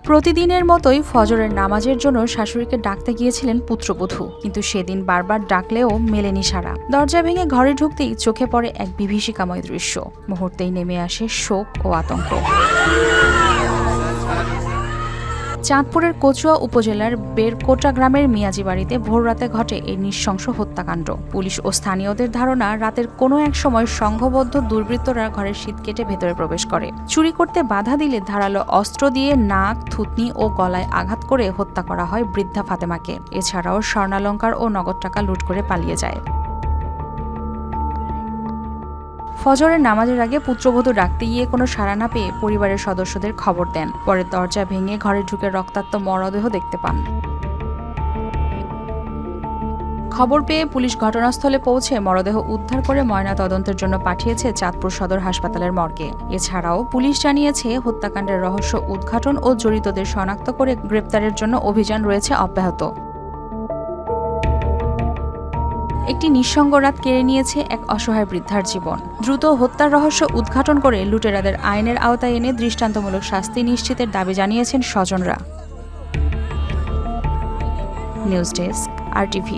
প্রতিদিনের মতোই ফজরের নামাজের জন্য শাশুড়িকে ডাকতে গিয়েছিলেন পুত্রবধূ, কিন্তু সেদিন বারবার ডাকলেও মেলেনি সাড়া। দরজা ভেঙে ঘরে ঢুকতেই চোখে পড়ে এক বিভীষিকাময় দৃশ্য। মুহূর্তেই নেমে আসে শোক ও আতঙ্ক। চাঁদপুরের কচুয়া উপজেলার বেরকোটা গ্রামের মিয়াজি বাড়িতে ভোররাতে ঘটে এই নৃশংস হত্যাকাণ্ড। পুলিশ ও স্থানীয়দের ধারণা, রাতের কোনো এক সময় সংঘবদ্ধ দুর্বৃত্তরা ঘরের শীত কেটে ভেতরে প্রবেশ করে। চুরি করতে বাধা দিলে ধারালো অস্ত্র দিয়ে নাক, থুতনি ও গলায় আঘাত করে হত্যা করা হয় বৃদ্ধা ফাতেমাকে। এছাড়াও স্বর্ণালংকার ও নগদ টাকা লুট করে পালিয়ে যায়। ফজরের নামাজের আগে পুত্রবধূ ডাকতে গিয়ে কোনো সাড়া না পেয়ে পরিবারের সদস্যদের খবর দেন। পরে দরজা ভেঙে ঘরে ঢুকে রক্তাক্ত মরদেহ দেখতে পান। খবর পেয়ে পুলিশ ঘটনাস্থলে পৌঁছে মরদেহ উদ্ধার করে ময়নাতদন্তের জন্য পাঠিয়েছে চাঁদপুর সদর হাসপাতালের মর্গে। এছাড়াও পুলিশ জানিয়েছে, হত্যাকাণ্ডের রহস্য উদ্ঘাটন ও জড়িতদের শনাক্ত করে গ্রেপ্তারের জন্য অভিযান রয়েছে অব্যাহত। একটি নিঃসঙ্গ রাত কেড়ে নিয়েছে এক অসহায় বৃদ্ধার জীবন। দ্রুত হত্যার রহস্য উদ্ঘাটন করে লুটেরাদের আইনের আওতায় এনে দৃষ্টান্তমূলক শাস্তি নিশ্চিতের দাবি জানিয়েছেন স্বজনরা। News desk, RTV।